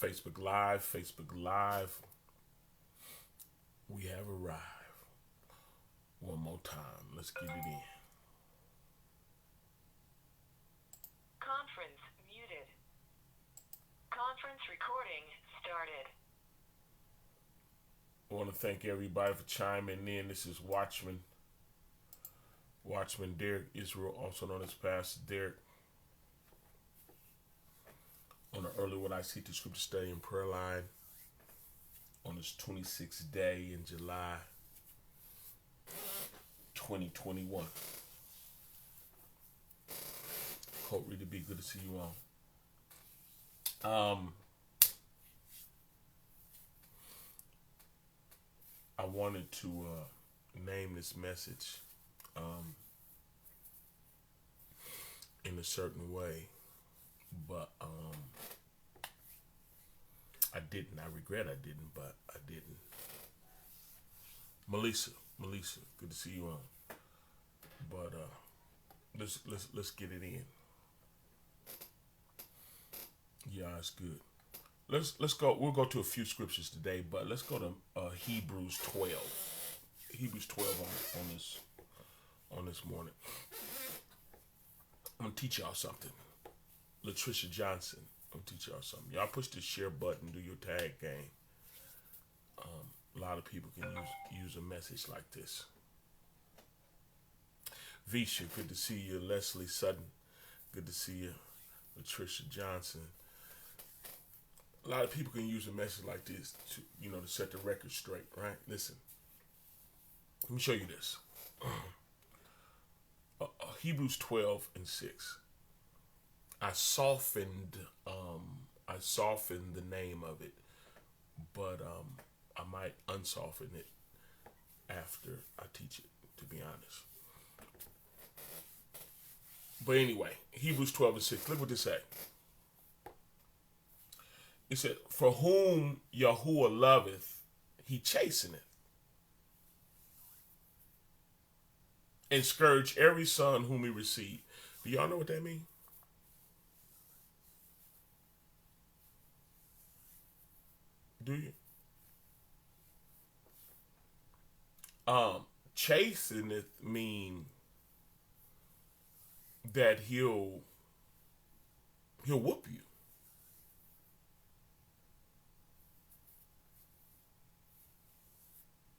Facebook Live, Facebook Live. We have arrived. One more time. Let's get it in. Conference muted. Conference recording started. I want to thank everybody for chiming in. This is Watchman Derrick Yisrael, also known as Pastor Derrick, on the early What I See to Scripture Study and Prayer Line on this 26th day in July 2021. Hope really be good to see you all. I wanted to name this message in a certain way, but I didn't. I regret I didn't, but I didn't. Melissa, good to see you on. But let's get it in. Yeah, it's good. Let's go. We'll go to a few scriptures today, but let's go to Hebrews 12. Hebrews 12 on this morning. I'm gonna teach y'all something. Latricia Johnson, I'm gonna teach y'all something. Y'all push the share button, do your tag game. A lot of people can use a message like this. Visha, good to see you. Leslie Sutton, good to see you. Latricia Johnson. A lot of people can use a message like this to set the record straight, right? Listen, let me show you this. Hebrews 12:6. I softened the name of it, but I might unsoften it after I teach it, to be honest. But anyway, Hebrews 12:6. Look what this say. It said, "For whom Yahuwah loveth, he chasteneth, and scourge every son whom he received." Do y'all know what that means? Do you? Chasteneth mean that he'll whoop you.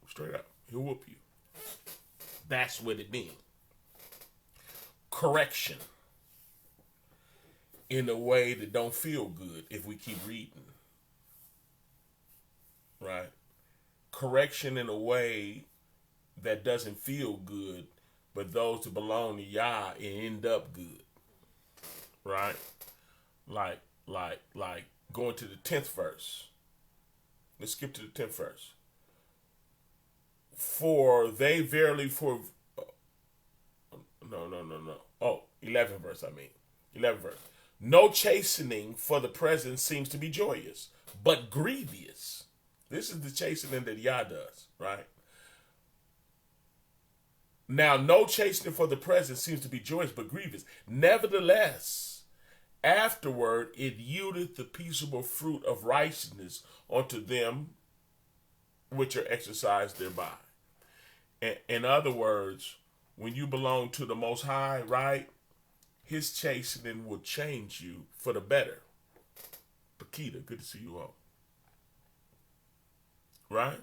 Straight up, he'll whoop you. That's what it means. Correction in a way that don't feel good if we keep reading. Right? Correction in a way that doesn't feel good, but those that belong to Yah, it end up good. Right? Like going to the 10th verse. Let's skip to the 10th verse. For they verily for... No. Oh, 11th verse, 11th verse. No chastening for the present seems to be joyous, but grievous. This is the chastening that Yah does, right? Now, no chastening for the present seems to be joyous, but grievous. Nevertheless, afterward it yieldeth the peaceable fruit of righteousness unto them which are exercised thereby. In other words, when you belong to the Most High, right, his chastening will change you for the better. Pakita, good to see you all. Right?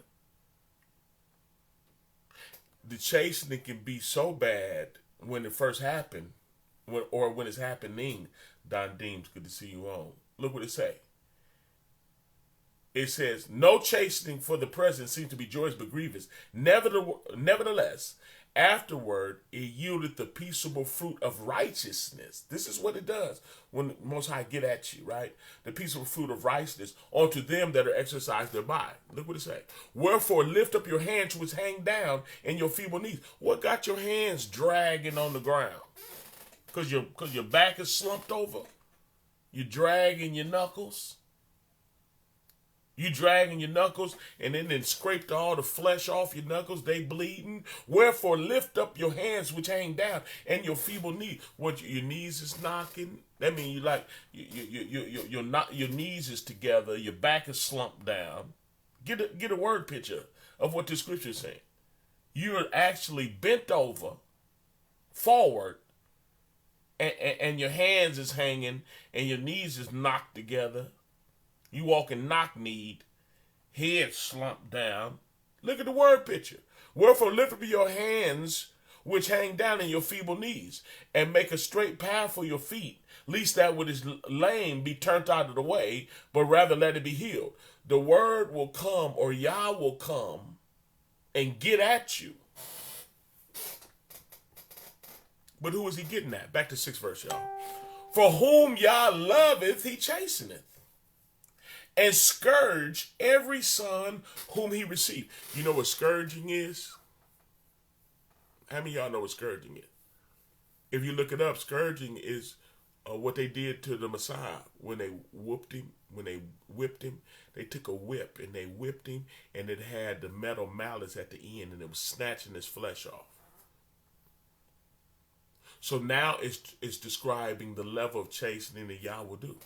The chastening can be so bad when it first happened, when it's happening. Don Deems, good to see you on. Look what it say. It says, no chastening for the present seems to be joyous but grievous. Nevertheless, afterward it yielded the peaceable fruit of righteousness. This is what it does when the Most High get at you, right? The peaceable fruit of righteousness unto them that are exercised thereby. Look what it says. Wherefore lift up your hands which hang down and your feeble knees. What got your hands dragging on the ground? Because your back is slumped over? You're dragging your knuckles? You dragging your knuckles and then scraped all the flesh off your knuckles, they bleeding. Wherefore lift up your hands which hang down and your feeble knee. What your knees is knocking? That means you like you're not, your knees is together, your back is slumped down. Get a word picture of what the scripture is saying. You're actually bent over, forward, and your hands is hanging and your knees is knocked together. You walking knock-kneed, head slumped down. Look at the word picture. Wherefore lift up your hands which hang down in your feeble knees, and make a straight path for your feet, lest that what is lame be turned out of the way, but rather let it be healed. The word will come, or Yah will come and get at you. But who is he getting at? Back to 6th verse, y'all. For whom Yah loveth, he chasteneth, and scourge every son whom he received. You know what scourging is? How many of y'all know what scourging is? If you look it up, scourging is what they did to the Messiah when they whooped him. When they whipped him, they took a whip and they whipped him, and it had the metal mallets at the end, and it was snatching his flesh off. So now it's describing the level of chastening that Yah will do.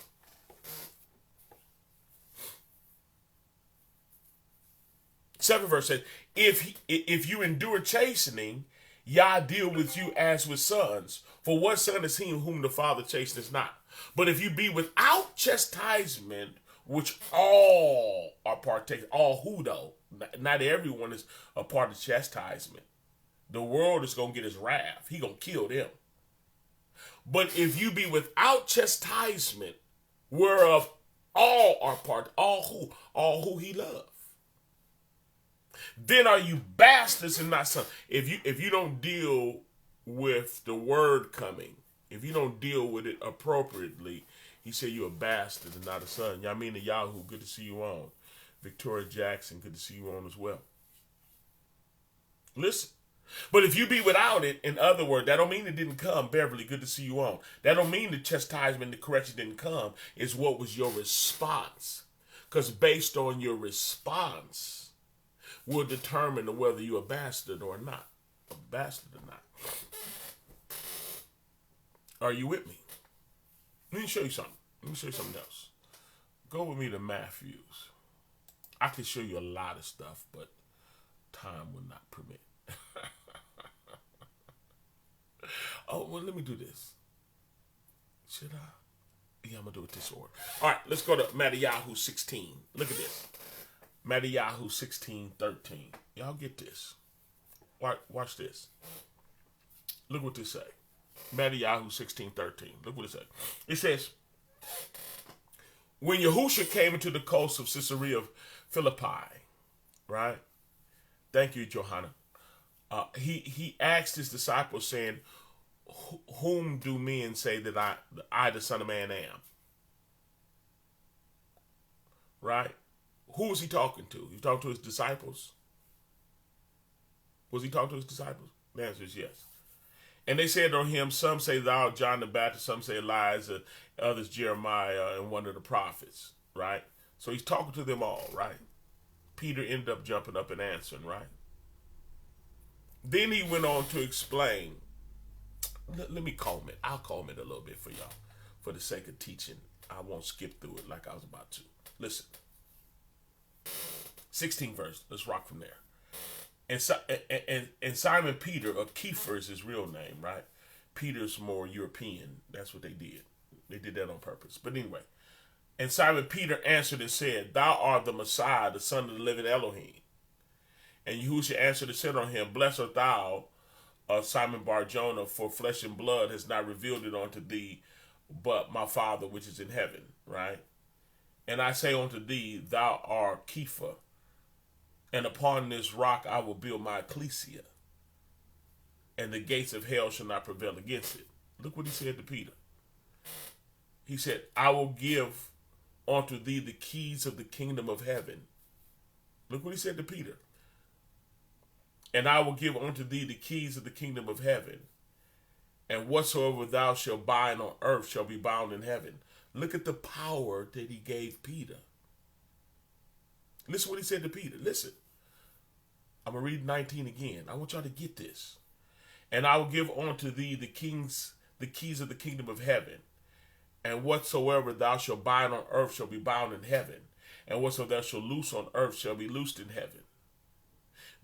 Seventh verse says, if you endure chastening, Yah deal with you as with sons. For what son is he whom the Father chasteneth not? But if you be without chastisement, which all are partakers, all who though? Not everyone is a part of chastisement. The world is going to get his wrath. He going to kill them. But if you be without chastisement, whereof all are part, all who he loves, then are you bastards and not sons. If you don't deal with the word coming, if you don't deal with it appropriately, he said you're a bastard and not a son. Yamina Yahoo, good to see you on. Victoria Jackson, good to see you on as well. Listen. But if you be without it, in other words, that don't mean it didn't come. Beverly, good to see you on. That don't mean the chastisement, the correction didn't come. It's what was your response. Because based on your response will determine whether you're a bastard or not. A bastard or not. Are you with me? Let me show you something. Let me show you something else. Go with me to Matthew's. I can show you a lot of stuff, but time will not permit. Oh, well, let me do this. Should I? Yeah, I'm going to do it this order. All right, let's go to Matthew 16. Look at this. Matthew 16:13. Y'all get this. Watch this. Look what this say. Matthew 16:13. Look what it says. It says, when Yahusha came into the coast of Caesarea Philippi, right? Thank you, Johanna. He asked his disciples, saying, whom do men say that I, the Son of Man, am? Right? Who was he talking to? He talking to his disciples? Was he talking to his disciples? The answer is yes. And they said on him, some say thou John the Baptist, some say Elijah, others Jeremiah, and one of the prophets, right? So he's talking to them all, right? Peter ended up jumping up and answering, right? Then he went on to explain. Let me comb it. I'll comb it a little bit for y'all. For the sake of teaching, I won't skip through it like I was about to. Listen. 16th verse. Let's rock from there. And Simon Peter, or Kiefer is his real name, right? Peter's more European. That's what they did. They did that on purpose. But anyway. And Simon Peter answered and said, thou art the Messiah, the Son of the living Elohim. And Yahushua answered and said on him, blessed art thou, Simon Bar-Jonah, for flesh and blood has not revealed it unto thee, but my Father which is in heaven, right? And I say unto thee, thou art Kepha, and upon this rock I will build my ecclesia, and the gates of hell shall not prevail against it. Look what he said to Peter. He said, I will give unto thee the keys of the kingdom of heaven. Look what he said to Peter. And I will give unto thee the keys of the kingdom of heaven. And whatsoever thou shalt bind on earth shall be bound in heaven. Look at the power that he gave Peter. Listen what he said to Peter. Listen. I'm going to read 19 again. I want y'all to get this. And I will give unto thee the keys of the kingdom of heaven. And whatsoever thou shalt bind on earth shall be bound in heaven. And whatsoever thou shalt loose on earth shall be loosed in heaven.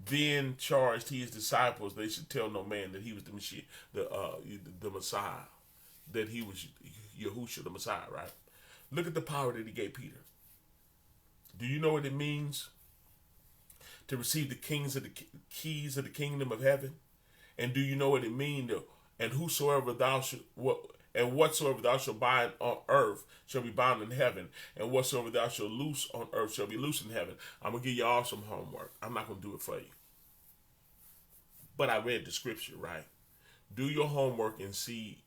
Then charged he his disciples they should tell no man that he was the Messiah, the Messiah, that he was Yahushua the Messiah, right? Look at the power that he gave Peter. Do you know what it means to receive the keys of the kingdom of heaven? And do you know what it means to, and whatsoever thou shalt bind on earth shall be bound in heaven, and whatsoever thou shalt loose on earth shall be loose in heaven. I'm going to give you all some homework. I'm not going to do it for you. But I read the scripture, right? Do your homework and see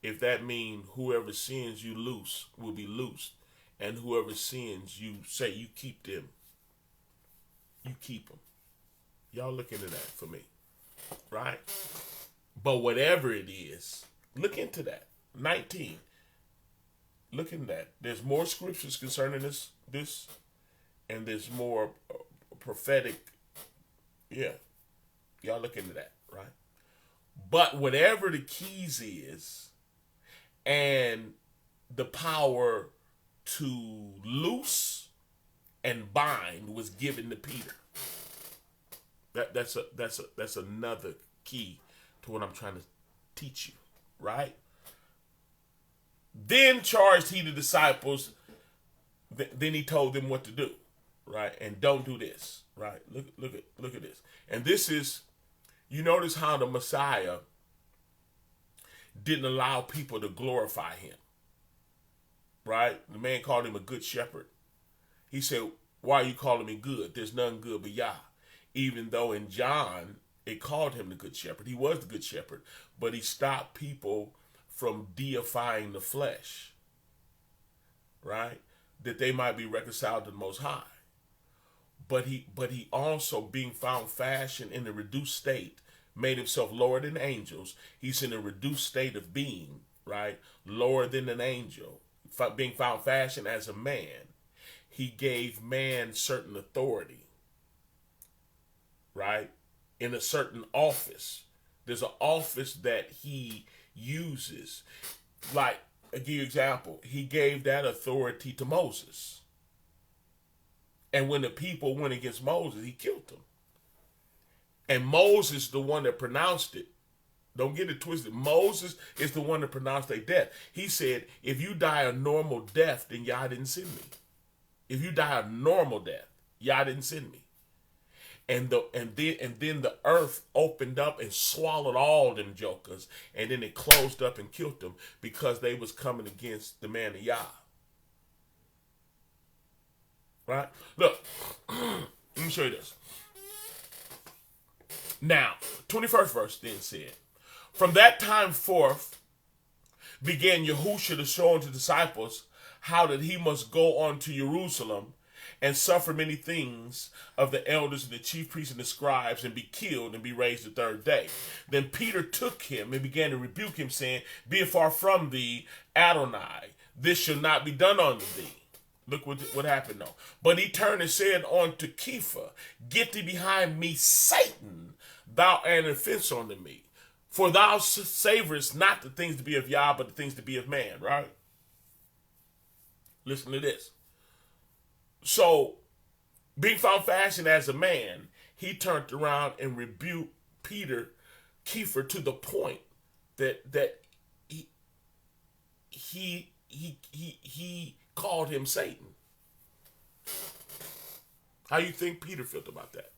if that means whoever sins you loose will be loosed, and whoever sins you say you keep them, you keep them. Y'all look into that for me, right? But whatever it is, look into that. 19. Look into that. There's more scriptures concerning this, and there's more prophetic. Yeah, y'all look into that, right? But whatever the keys is, and the power to loose and bind was given to Peter. That's another key to what I'm trying to teach you, right? Then charged he the disciples. Then he told them what to do, right? And don't do this, right? Look at this. And this is, you notice how the Messiah didn't allow people to glorify him, right? The man called him a good shepherd. He said, "Why are you calling me good? There's none good but Yah." Even though in John it called him the good shepherd, he was the good shepherd, but he stopped people from deifying the flesh, right? That they might be reconciled to the Most High. But he also, being found fashioned in a reduced state, made himself lower than angels. He's in a reduced state of being, right? Lower than an angel. Being found fashioned as a man, he gave man certain authority, right? In a certain office. There's an office that he uses. Like, I'll give you an example. He gave that authority to Moses. And when the people went against Moses, he killed them. And Moses, the one that pronounced it, don't get it twisted. Moses is the one that pronounced their death. He said, if you die a normal death, then Yah didn't send me. If you die a normal death, Yah didn't send me. And then the earth opened up and swallowed all them jokers, and then it closed up and killed them because they was coming against the man of Yah. Right? Look, let me show you this. Now, 21st verse then said, from that time forth began Yahushua to show unto disciples how that he must go on to Jerusalem and suffer many things of the elders and the chief priests and the scribes, and be killed and be raised the third day. Then Peter took him and began to rebuke him, saying, be it far from thee, Adonai, this shall not be done unto thee. Look what happened though. But he turned and said unto Kepha, get thee behind me, Satan, thou art an offense unto me. For thou savorest not the things to be of Yah, but the things to be of man, right? Listen to this. So, being found fashioned as a man, he turned around and rebuked Kepha, to the point that he called him Satan. How you think Peter felt about that?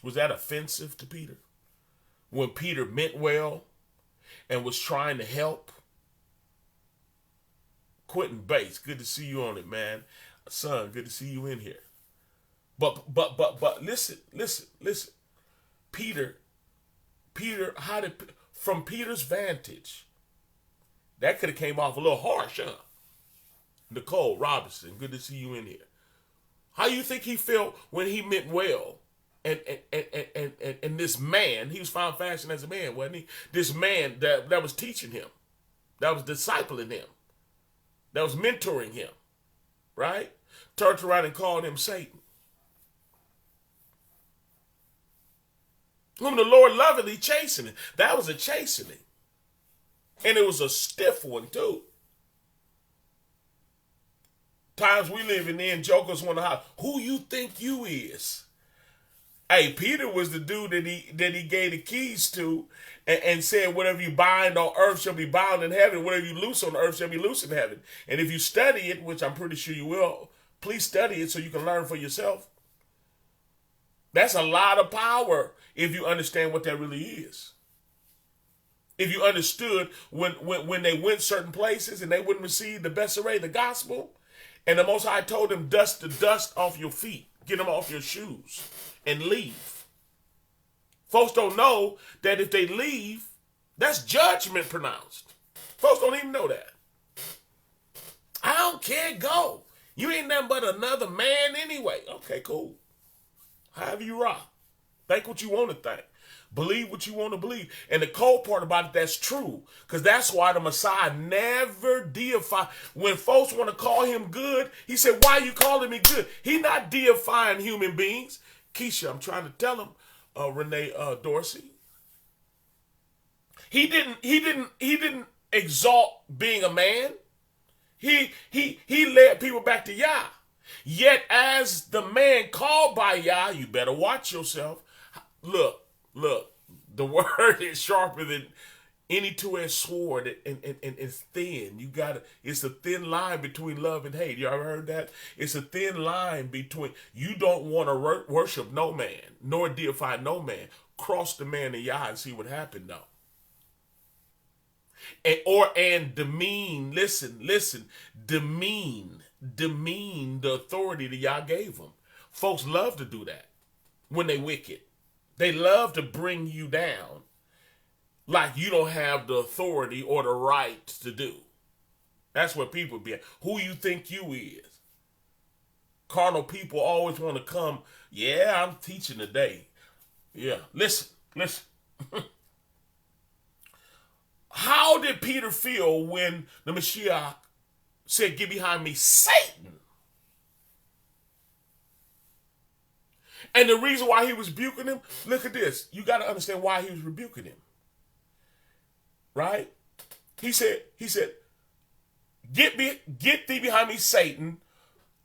Was that offensive to Peter? When Peter meant well and was trying to help? Quentin Bates, good to see you on it, man. Son, good to see you in here. But listen. Peter, from Peter's vantage, that could have came off a little harsh, huh? Nicole Robinson, good to see you in here. How you think he felt when he meant well? And this man, he was found fashioned as a man, wasn't he? This man that was teaching him, that was discipling him, that was mentoring him, right? turned around and called him Satan. Whom the Lord lovingly chastening. That was a chastening. And it was a stiff one too. Times we living in, jokers want to holler, who you think you is? Hey, Peter was the dude that he gave the keys to and said, whatever you bind on earth shall be bound in heaven. Whatever you loose on earth shall be loose in heaven. And if you study it, which I'm pretty sure you will, please study it so you can learn for yourself. That's a lot of power if you understand what that really is. If you understood when they went certain places and they wouldn't receive the best array, the gospel, and the Most High told them, dust the dust off your feet, get them off your shoes, and leave. Folks don't know that if they leave, that's judgment pronounced. Folks don't even know that. I don't care, go. You ain't nothing but another man anyway. Okay, cool. However you rock. Think what you want to think. Believe what you want to believe. And the cold part about it, that's true. Because that's why the Messiah never deified. When folks want to call him good, he said, why are you calling me good? He not deifying human beings. Keisha, I'm trying to tell him, Renee Dorsey. He didn't exalt being a man. He led people back to Yah. Yet as the man called by Yah, you better watch yourself. Look, the word is sharper than any two-edged sword and it's thin. It's a thin line between love and hate. You ever heard that? It's a thin line between, you don't want to worship no man, nor deify no man. Cross the man in Yah and see what happened though. And demean, listen, demean the authority that Yah gave them. Folks love to do that when they wicked. They love to bring you down like you don't have the authority or the right to do. That's what people be at. Who you think you is? Carnal people always want to come, yeah, I'm teaching today. Yeah, listen. How did Peter feel when the Mashiach said, get behind me, Satan? And the reason why he was rebuking him, look at this. You got to understand why he was rebuking him. Right? He said, get thee behind me, Satan.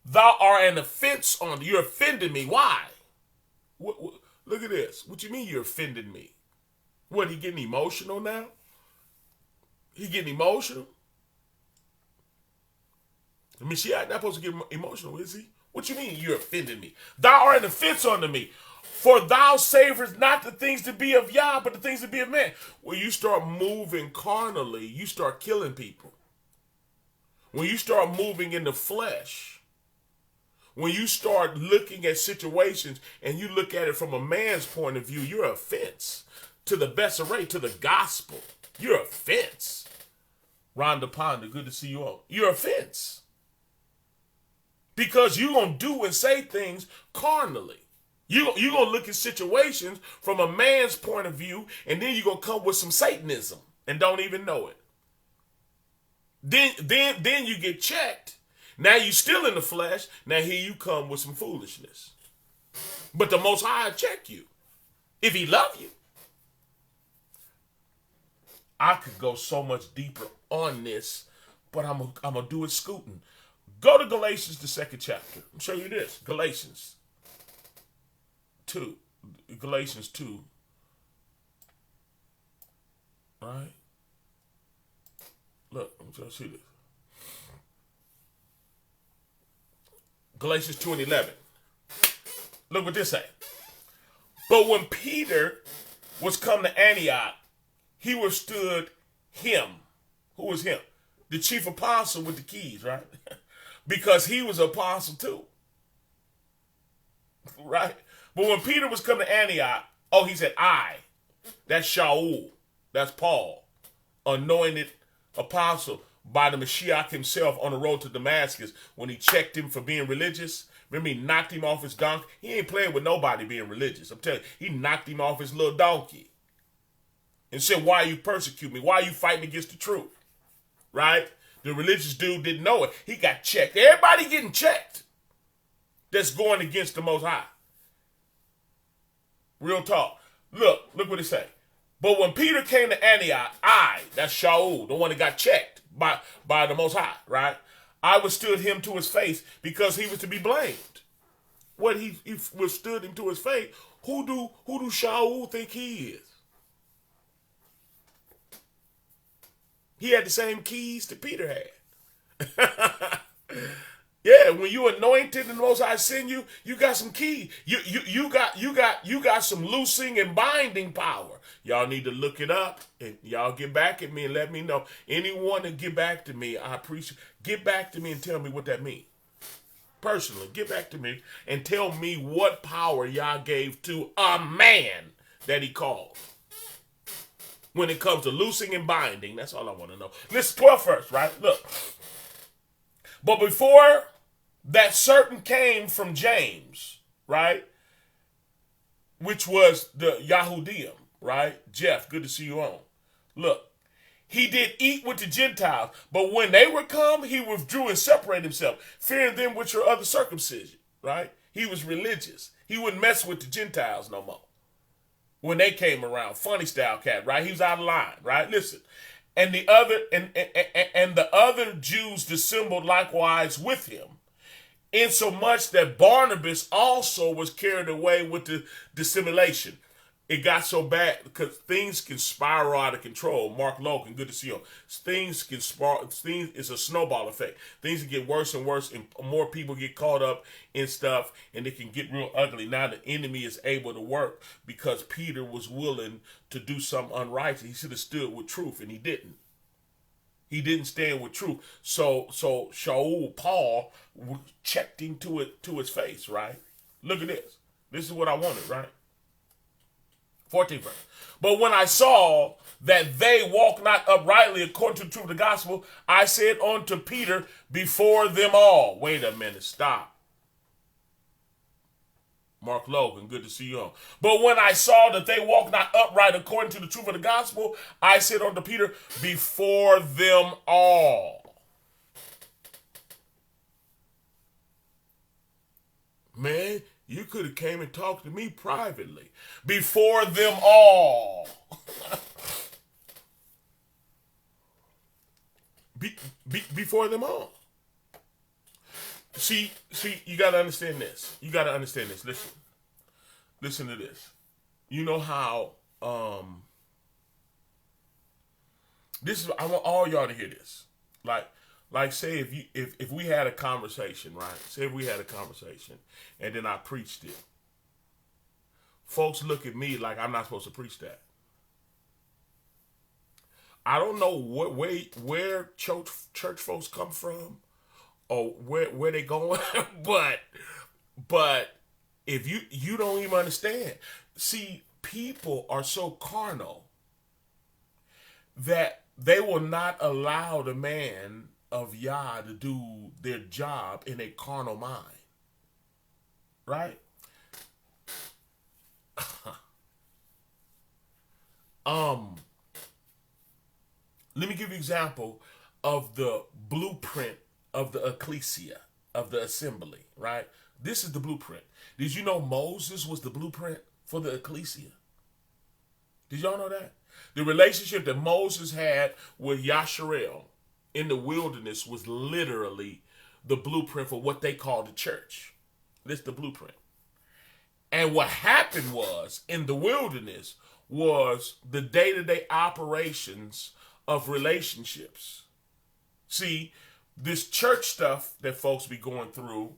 Thou art an offense on me. You're offending me. Why? Look at this. What you mean you're offending me? What, he getting emotional now? He getting emotional? The Mashiach not supposed to get emotional, is he? What you mean you're offending me? Thou art an offense unto me. For thou savorest not the things to be of Yah, but the things to be of man. When you start moving carnally, you start killing people. When you start moving in the flesh, when you start looking at situations and you look at it from a man's point of view, you're an offense to the best array, to the gospel. You're an offense. Rhonda Ponder, good to see you all. You're an offense. Because you're going to do and say things carnally. You're going to look at situations from a man's point of view, and then you're going to come with some Satanism and don't even know it. Then you get checked. Now you're still in the flesh. Now here you come with some foolishness. But the Most High will check you if he love you. I could go so much deeper on this, but I'm going to do it scooting. Go to Galatians, the 2nd chapter. I'll show you this. Galatians 2. Galatians 2. All right? Look, I'm trying to see this. Galatians 2 and 11. Look what this say. But when Peter was come to Antioch, he withstood him. Who was him? The chief apostle with the keys, right? Because he was an apostle too. Right? But when Peter was coming to Antioch, he said, that's Shaul, that's Paul, anointed apostle by the Mashiach himself on the road to Damascus when he checked him for being religious. Remember, he knocked him off his donkey. He ain't playing with nobody being religious. I'm telling you, he knocked him off his little donkey and said, why you persecute me? Why are you fighting against the truth? Right? The religious dude didn't know it. He got checked. Everybody getting checked. that's going against the Most High. Real talk. Look what it say. But when Peter came to Antioch, that's Shaul, the one that got checked by the Most High, right? I withstood him to his face because he was to be blamed. What he withstood him to his face. Who do Shaul think he is? He had the same keys that Peter had. Yeah, when you anointed and the Most High send you, you got some key. You got some loosing and binding power. Y'all need to look it up and y'all get back at me and let me know. Anyone that get back to me, I appreciate. Get back to me and tell me what that means. Personally, get back to me and tell me what power y'all gave to a man that he called. When it comes to loosing and binding, that's all I want to know. Listen, 12 first, right? Look. But before that certain came from James, right? Which was the Yahudim, right? Jeff, good to see you on. Look, he did eat with the Gentiles, but when they were come, he withdrew and separated himself, fearing them which were of the circumcision, right? He was religious. He wouldn't mess with the Gentiles no more. When they came around, funny style cat, right? He was out of line, right? Listen. And the other Jews dissembled likewise with him, insomuch that Barnabas also was carried away with the dissimulation. It got so bad because things can spiral out of control. Mark Logan, good to see you. Things can spiral. It's a snowball effect. Things can get worse and worse, and more people get caught up in stuff, and it can get real ugly. Now the enemy is able to work because Peter was willing to do something unrighteous. He should have stood with truth, and he didn't. He didn't stand with truth. So Shaul, Paul, checked him to his face, right? Look at this. This is what I wanted, right? 14th verse. But when I saw that they walk not uprightly according to the truth of the gospel, I said unto Peter before them all. Wait a minute, stop. Mark Logan, good to see you on. But when I saw that they walk not upright according to the truth of the gospel, I said unto Peter before them all. Man, you could have came and talked to me privately. Before them all. Before them all. See, you got to understand this. Listen to this. You know how, I want all y'all to hear this. Like say if we had a conversation, right? Say if we had a conversation and then I preached it. Folks look at me like I'm not supposed to preach that. I don't know where church folks come from or where they going, but if you don't even understand. See, people are so carnal that they will not allow the man of Yah to do their job in a carnal mind. Right? Let me give you an example of the blueprint of the ecclesia, of the assembly, right? This is the blueprint. Did you know Moses was the blueprint for the ecclesia? Did y'all know that? The relationship that Moses had with Yisrael in the wilderness was literally the blueprint for what they call the church. This is the blueprint. And what happened was, in the wilderness, was the day-to-day operations of relationships. See, this church stuff that folks be going through,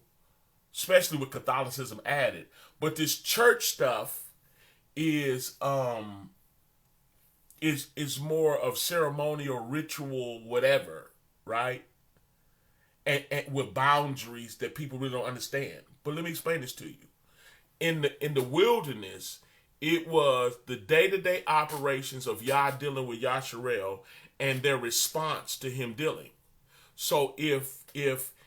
especially with Catholicism added, but this church stuff is more of ceremonial, ritual, whatever, right? And with boundaries that people really don't understand. But let me explain this to you. In the wilderness, it was the day-to-day operations of Yah dealing with Yisrael and their response to him dealing. So if they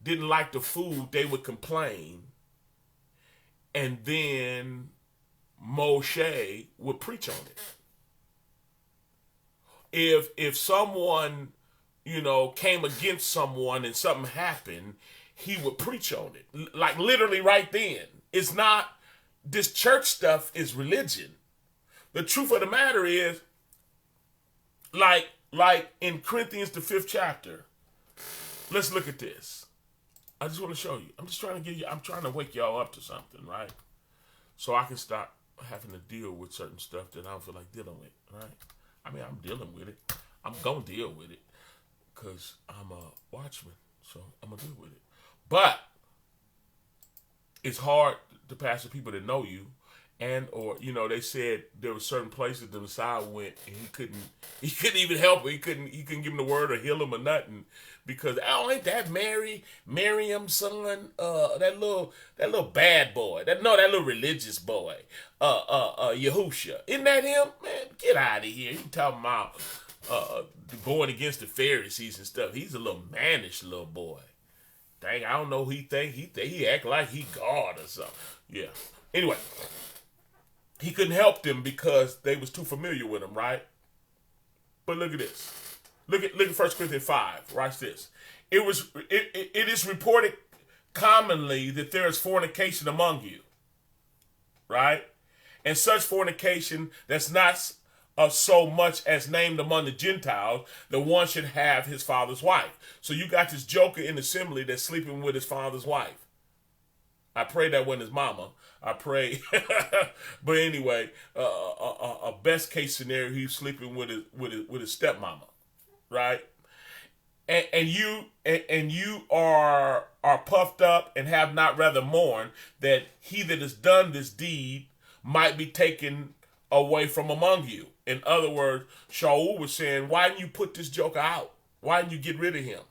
didn't like the food, they would complain, and then Moshe would preach on it. If someone came against someone and something happened, he would preach on it. Like literally right then. It's not, this church stuff is religion. The truth of the matter is, like in Corinthians, the 5th chapter, let's look at this. I just want to show you. I'm trying to wake y'all up to something, right? So I can stop having to deal with certain stuff that I don't feel like dealing with, right? I mean, I'm dealing with it. I'm going to deal with it because I'm a watchman, so I'm going to deal with it. But it's hard to pastor people that know you, and or they said there were certain places the Messiah went and he couldn't even help it. He couldn't give him the word or heal him or nothing because ain't that Miriam's son, that little bad boy, that little religious boy, Yahusha, isn't that him? Man, get out of here. You talking about going against the Pharisees and stuff? He's a little mannish little boy. Dang, I don't know who he think. He act like he God or something. Yeah. Anyway, he couldn't help them because they was too familiar with him, right? But look at this. Look at 1 Corinthians 5. Watch this. It is reported commonly that there is fornication among you, right? And such fornication that's not so much as named among the Gentiles, that one should have his father's wife. So you got this joker in the assembly that's sleeping with his father's wife. I pray that wasn't his mama. I pray, but anyway, a best case scenario, he's sleeping with his stepmama, right? And you are puffed up and have not rather mourned that he that has done this deed might be taken away from among you. In other words, Shaul was saying, why didn't you put this joker out? Why didn't you get rid of him?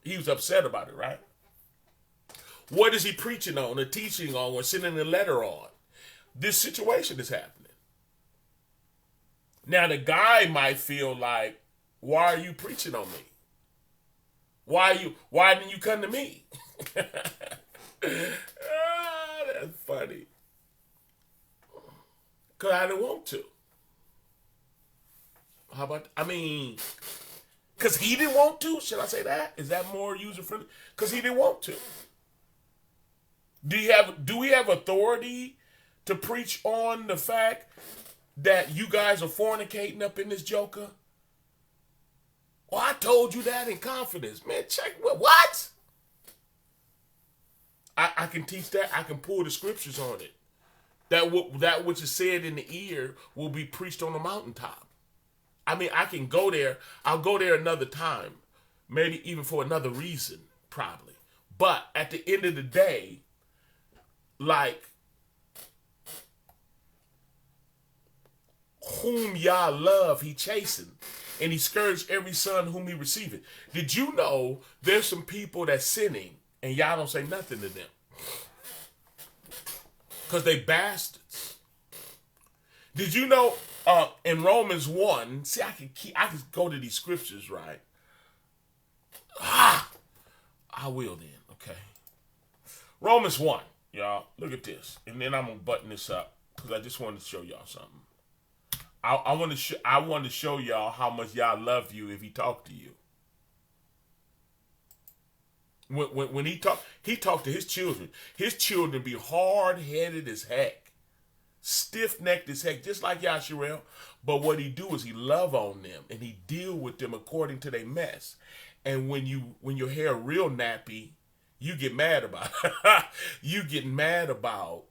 He was upset about it, right? What is he preaching on or teaching on or sending a letter on? This situation is happening. Now the guy might feel like, why are you preaching on me? Why didn't you come to me? That's funny. Because I didn't want to. How about, because he didn't want to? Should I say that? Is that more user-friendly? Because he didn't want to. Do we have authority to preach on the fact that you guys are fornicating up in this joker? Well, I told you that in confidence. Man, check what? I can teach that. I can pull the scriptures on it. That which is said in the ear will be preached on the mountaintop. I can go there. I'll go there another time. Maybe even for another reason, probably. But at the end of the day, like, whom Yah love, he chastened. And he scourged every son whom he received. Did you know there's some people that's sinning and Yah don't say nothing to them? Because they bastards. Did you know in Romans 1, see, I can go to these scriptures, right? I will then, okay. Romans 1, y'all, look at this. And then I'm going to button this up because I just wanted to show y'all something. I want to show y'all how much y'all love you if he talked to you. When he talked to his children. His children be hard-headed as heck, stiff-necked as heck, just like Yisrael. But what he do is he love on them and he deal with them according to their mess. And when your hair real nappy, you get mad about it. You get mad about,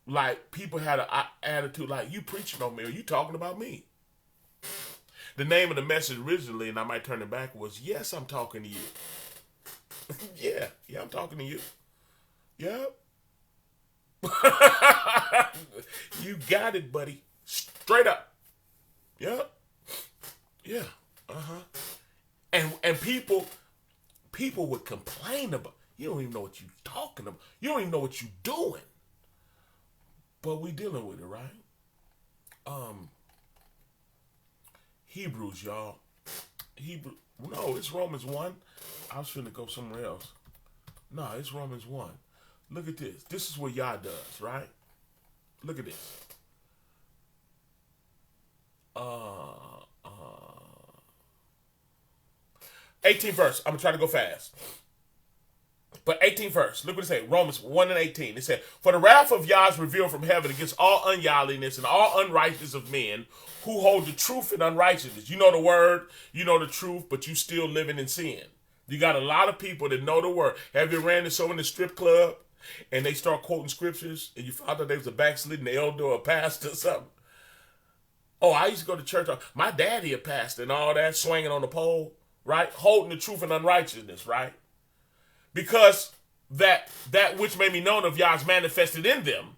like, people had an attitude like, you preaching on me or you talking about me. The name of the message originally, and I might turn it back, was, yes, I'm talking to you. Yeah, I'm talking to you. Yep. You got it, buddy. Straight up. Yep. Yeah. And people would complain about, you don't even know what you're talking about. You don't even know what you're doing. But we dealing with it, right? Hebrews, y'all. No, it's Romans 1. I was finna go somewhere else. No, it's Romans 1. Look at this. This is what Yah does, right? Look at this. 18th verse. I'm going to try to go fast. But 18th verse, look what it says. Romans 1 and 18. It said, for the wrath of Yah is revealed from heaven against all ungodliness and all unrighteousness of men who hold the truth in unrighteousness. You know the word, you know the truth, but you still living in sin. You got a lot of people that know the word. Have you ran into someone in the strip club and they start quoting scriptures and you found out they was a backslidden elder or a pastor or something? Oh, I used to go to church. My daddy a pastor and all that, swinging on the pole, right? Holding the truth in unrighteousness, right? Because that which may be known of Yah is manifested in them,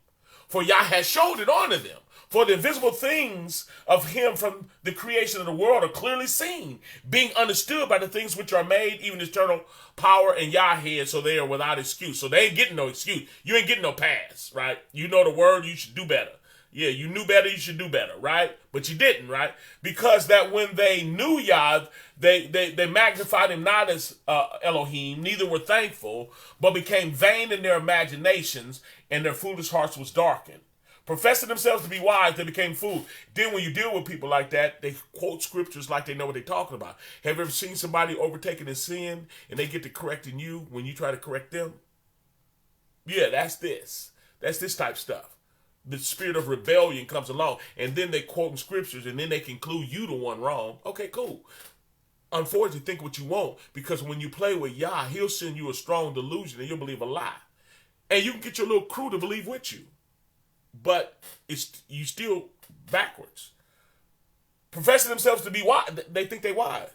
for Yah has showed it unto them. For the invisible things of him from the creation of the world are clearly seen, being understood by the things which are made, even eternal power and Yah head, so they are without excuse. So they ain't getting no excuse. You ain't getting no pass, right? You know the word, you should do better. Yeah, you knew better, you should do better, right? But you didn't, right? Because that when they knew Yah, they magnified him not as Elohim, neither were thankful, but became vain in their imaginations, and their foolish hearts was darkened. Professing themselves to be wise, they became fools. Then when you deal with people like that, they quote scriptures like they know what they're talking about. Have you ever seen somebody overtaken in sin, and they get to correcting you when you try to correct them? Yeah, that's this. That's this type of stuff. The spirit of rebellion comes along, and then they quoting scriptures, and then they conclude you the one wrong. Okay, cool. Unfortunately, think what you want, because when you play with Yah, he'll send you a strong delusion, and you'll believe a lie. And you can get your little crew to believe with you. But you still backwards. Professing themselves to be wise, they think they're wise.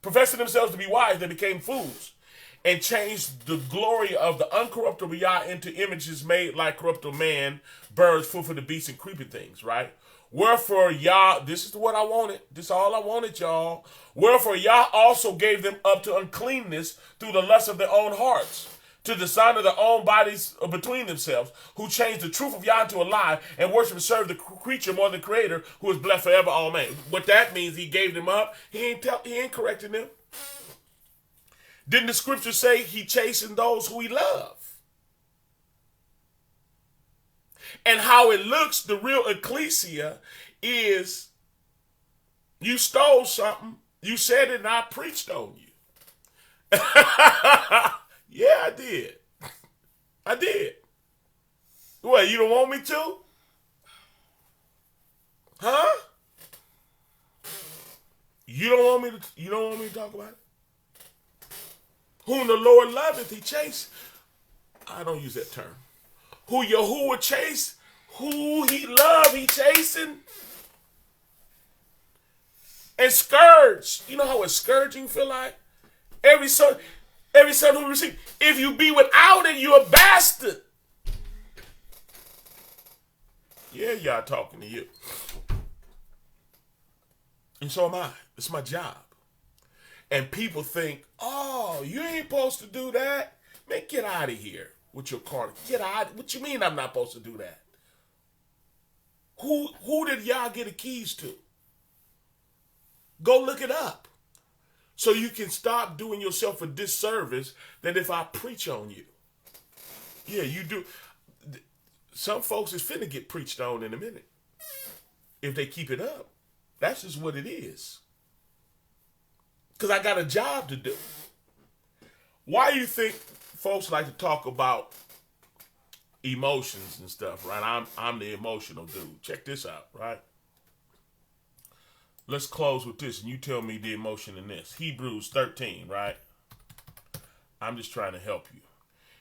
Professing themselves to be wise, they became fools. And changed the glory of the uncorruptible Yah into images made like corruptible man, birds, food for the beasts, and creeping things, right? Wherefore Yah, this is what I wanted. This is all I wanted, y'all. Wherefore Yah also gave them up to uncleanness through the lust of their own hearts, to dishonor their own bodies between themselves, who changed the truth of Yah into a lie, and worship and serve the creature more than the creator, who is blessed forever, amen. What that means, he gave them up. He ain't correcting them. Didn't the scripture say he chastened those who he loved? And how it looks, the real ecclesia is you stole something, you said it, and I preached on you. Yeah, I did. I did. What, you don't want me to? Huh? You don't want me to talk about it? Whom the Lord loveth, he chased. I don't use that term. Who Yahuwah chase, who he love, he chasing. And scourge. You know how a scourging feel like? Every son who receives. If you be without it, you're a bastard. Yeah, y'all talking to you. And so am I. It's my job. And people think, oh, you ain't supposed to do that. Man, get out of here with your car. Get out. What you mean I'm not supposed to do that? Who did y'all get the keys to? Go look it up. So you can stop doing yourself a disservice that if I preach on you. Yeah, you do. Some folks is finna get preached on in a minute. If they keep it up. That's just what it is. Because I got a job to do. Why do you think folks like to talk about emotions and stuff, right? I'm the emotional dude. Check this out, right? Let's close with this, and you tell me the emotion in this. Hebrews 13, right? I'm just trying to help you.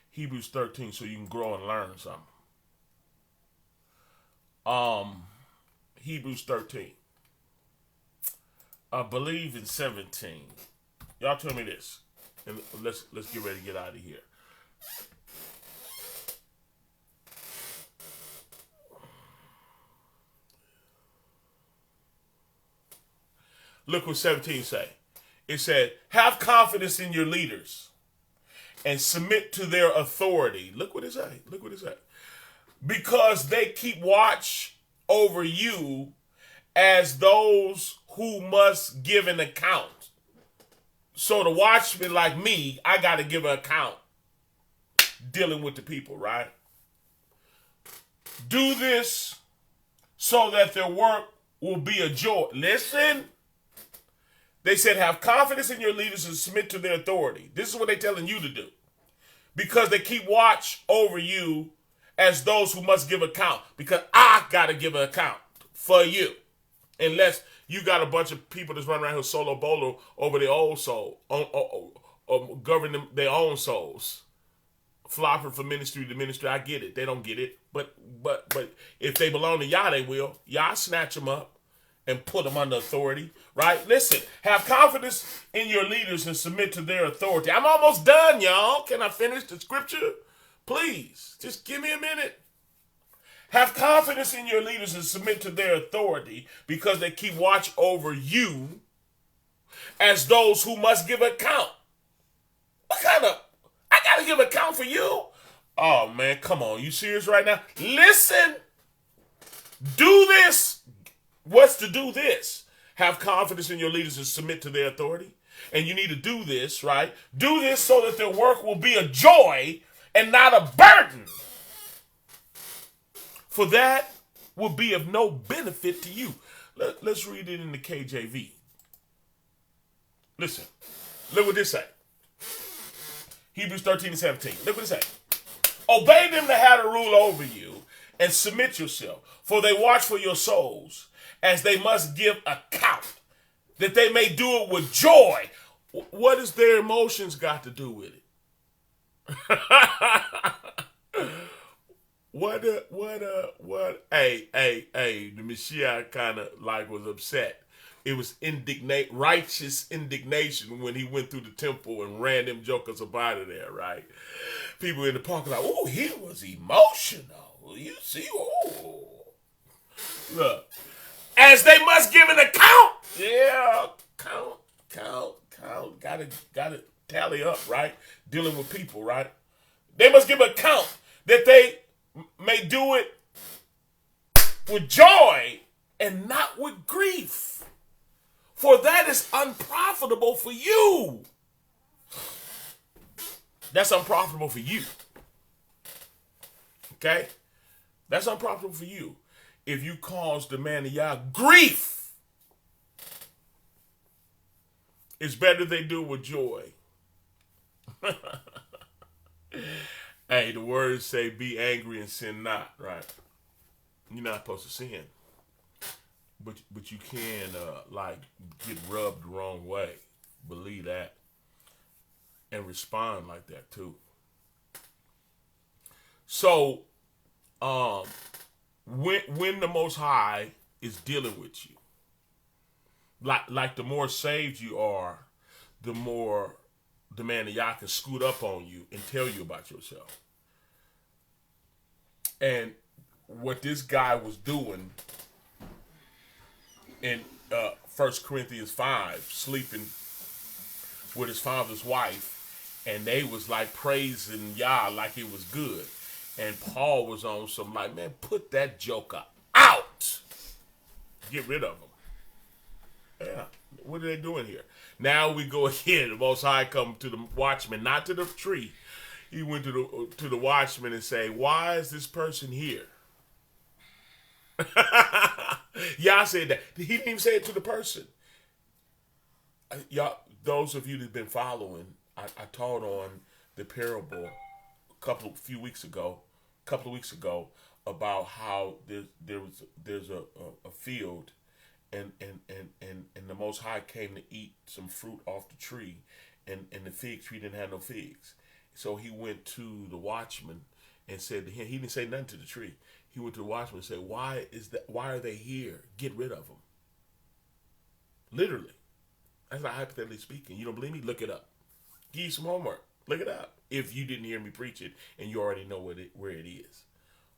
Hebrews 13, so you can grow and learn something. Hebrews 13. I believe in 17. Y'all tell me this, and let's get ready to get out of here. Look what 17 say. It said, have confidence in your leaders and submit to their authority. Look what it say. Look what it say. Because they keep watch over you as those who must give an account. So the watchman like me, I got to give an account dealing with the people, right? Do this so that their work will be a joy. Listen. They said, have confidence in your leaders and submit to their authority. This is what they're telling you to do. Because they keep watch over you as those who must give account. Because I got to give an account for you. Unless you got a bunch of people that's running around here solo bolo over their own soul, governing their own souls. Flopping from ministry to ministry, I get it. They don't get it. But if they belong to Yah, they will. Yah snatch them up and put them under authority, right? Listen, have confidence in your leaders and submit to their authority. I'm almost done, y'all. Can I finish the scripture? Please, just give me a minute. Have confidence in your leaders and submit to their authority because they keep watch over you as those who must give account. What kind of, I got to give account for you? Oh, man, come on. You serious right now? Listen, do this. What's to do this? Have confidence in your leaders and submit to their authority. And you need to do this, right? Do this so that their work will be a joy and not a burden. For that will be of no benefit to you. Let's read it in the KJV. Listen. Look what this say. Hebrews 13:17. Look what it say. Obey them that have to rule over you and submit yourself. For they watch for your souls as they must give account, that they may do it with joy. What has their emotions got to do with it? Hey, the Messiah kind of like was upset. It was righteous indignation when he went through the temple and ran them jokers up out of there, right? People in the parking lot, oh, he was emotional. You see, oh. Look, as they must give an account. Yeah, count. Gotta tally up, right? Dealing with people, right? They must give account that they may do it with joy and not with grief. For that is unprofitable for you. That's unprofitable for you. Okay? That's unprofitable for you. If you cause the man of Yah grief, it's better they do it with joy. Hey, the words say be angry and sin not, right? You're not supposed to sin. But you can get rubbed the wrong way. Believe that. And respond like that too. So when the Most High is dealing with you, like the more saved you are, the more the man of Yah can scoot up on you and tell you about yourself. And what this guy was doing in 1 Corinthians 5, sleeping with his father's wife, and they was like praising Yah like it was good. And Paul was on some like, man, put that joker out. Get rid of him. Yeah, what are they doing here? Now we go again. The Most High come to the watchman, not to the tree. He went to the watchman and say, why is this person here? Y'all said that. He didn't even say it to the person. Y'all, those of you that've been following, I taught on the parable a few weeks ago about how there's a field and the Most High came to eat some fruit off the tree, and the fig tree didn't have no figs. So he went to the watchman and said to him, he didn't say nothing to the tree. He went to the watchman and said, why are they here? Get rid of them. Literally. That's not hypothetically speaking. You don't believe me? Look it up. Give you some homework. Look it up. If you didn't hear me preach it and you already know where it is.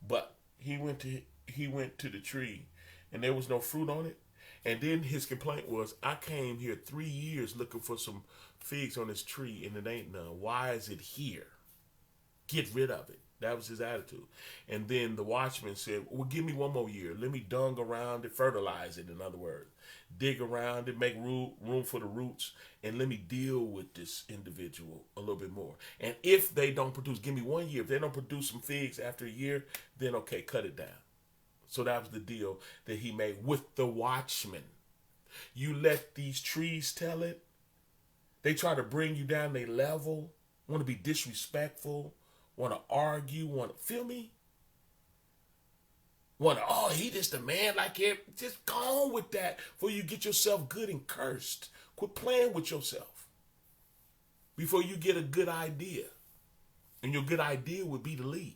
But he went to the tree and there was no fruit on it. And then his complaint was, I came here 3 years looking for some figs on this tree and it ain't none. Why is it here? Get rid of it. That was his attitude. And then the watchman said, well, give me 1 more year. Let me dung around it, fertilize it, in other words. Dig around it, make room for the roots, and let me deal with this individual a little bit more. And if they don't produce, give me 1 year. If they don't produce some figs after a year, then okay, cut it down. So that was the deal that he made with the watchman. You let these trees tell it. They try to bring you down their level, want to be disrespectful, want to argue, want to, feel me? Want to, oh, he just a man like it. Just go on with that before you get yourself good and cursed. Quit playing with yourself before you get a good idea. And your good idea would be to leave.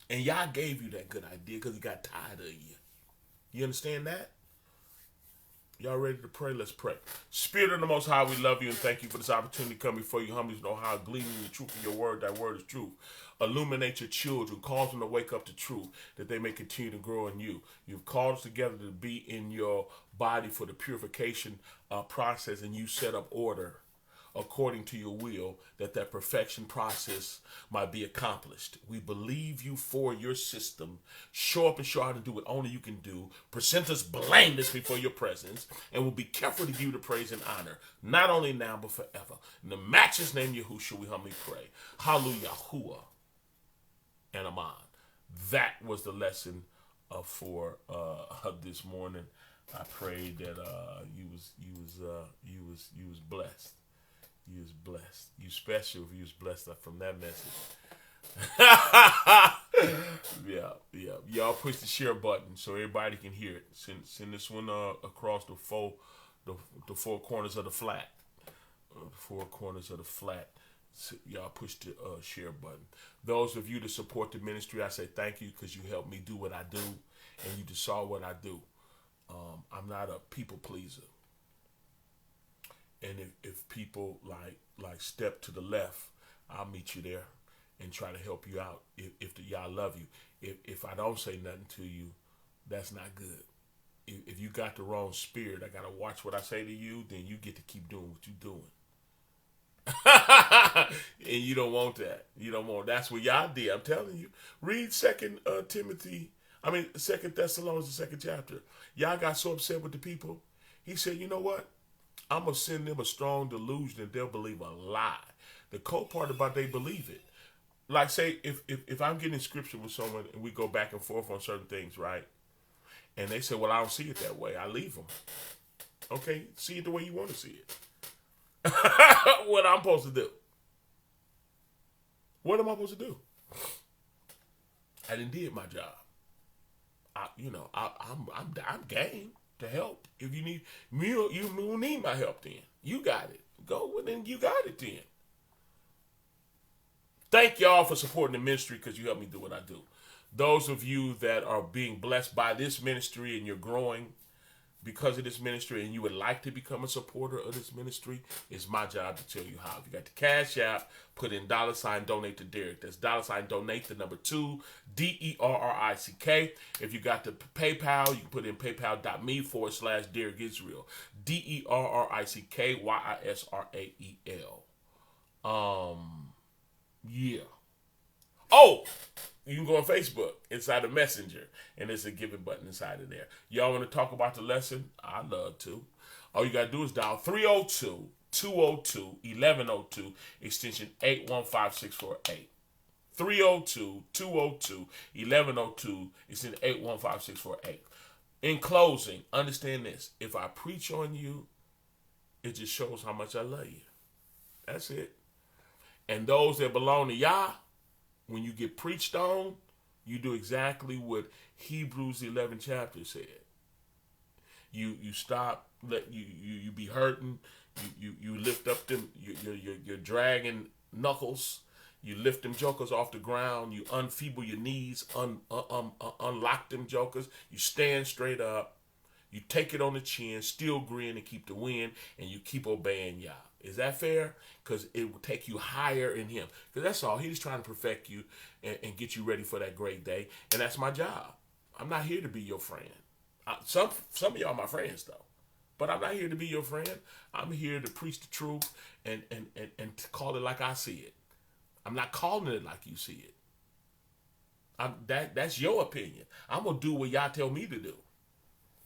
And Yah gave you that good idea because he got tired of you. You understand that? Y'all ready to pray? Let's pray. Spirit of the Most High, we love you and thank you for this opportunity to come before you humbly to know how gleaning the truth of your word, that word is truth. Illuminate your children, cause them to wake up to truth, that they may continue to grow in you. You've called us together to be in your body for the purification process, and you set up order according to your will, that perfection process might be accomplished. We believe you for your system. Show up and show how to do what only you can do. Present us blameless before your presence, and we'll be careful to give you the praise and honor, not only now, but forever. In the matchless name Yahushua, we humbly pray. Hallelujah, Yahuwah, and Aman. That was the lesson for this morning. I pray that you was blessed. You was blessed. You special if you was blessed from that message. Yeah. Y'all push the share button so everybody can hear it. Send this one across the four corners of the flat. Y'all push the share button. Those of you that support the ministry, I say thank you because you help me do what I do, and you just saw what I do. I'm not a people pleaser. And if people like step to the left, I'll meet you there and try to help you out. If y'all love you, if I don't say nothing to you, that's not good. If you got the wrong spirit, I gotta watch what I say to you. Then you get to keep doing what you're doing, and you don't want that. You don't want. That's what y'all did. I'm telling you. Read Second Thessalonians, the 2nd chapter. Y'all got so upset with the people. He said, you know what? I'm going to send them a strong delusion and they'll believe a lie. The cold part about they believe it. Like say, if I'm getting scripture with someone and we go back and forth on certain things, right? And they say, well, I don't see it that way. I leave them. Okay, see it the way you want to see it. What I'm supposed to do? What am I supposed to do? I didn't did my job. I'm game to help. If you need me, you don't need my help. Then you got it. Go and then you got it. Then thank y'all for supporting the ministry because you help me do what I do. Those of you that are being blessed by this ministry and you're growing because of this ministry and you would like to become a supporter of this ministry, it's my job to tell you how. If you got the Cash App, put in $ donate to Derrick. That's $ donate the number 2 DERRICK. If you got the PayPal, you can put in paypal.me/Derrick Yisrael. DERRICKYISRAEL. Yeah. Oh, you can go on Facebook inside the Messenger, and there's a giving button inside of there. Y'all want to talk about the lesson? I love to. All you got to do is dial 302-202-1102, extension 815648. 302-202-1102, extension 815648. In closing, understand this. If I preach on you, it just shows how much I love you. That's it. And those that belong to Yah, when you get preached on, you do exactly what Hebrews 11 chapter said. You stop, you be hurting, you lift up them, you're dragging knuckles, you lift them jokers off the ground, you unfeeble your knees, unlock them jokers, you stand straight up, you take it on the chin, still grin and keep the wind, and you keep obeying Yah. Is that fair? Because it will take you higher in him. Because that's all. He's trying to perfect you and get you ready for that great day. And that's my job. I'm not here to be your friend. Some of y'all are my friends, though. But I'm not here to be your friend. I'm here to preach the truth and to call it like I see it. I'm not calling it like you see it. That's your opinion. I'm going to do what y'all tell me to do.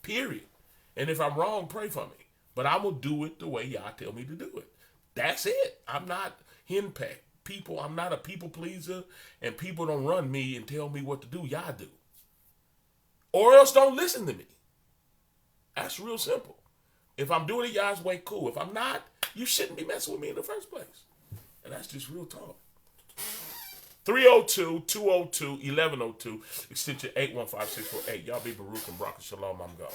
Period. And if I'm wrong, pray for me. But I'm going to do it the way y'all tell me to do it. That's it. I'm not henpecked. I'm not a people pleaser, and people don't run me and tell me what to do. Y'all do. Or else don't listen to me. That's real simple. If I'm doing it Yah's way, cool. If I'm not, you shouldn't be messing with me in the first place. And that's just real talk. 302-202-1102, extension 815648. Y'all be Baruch and Barak Shalom. I'm gone.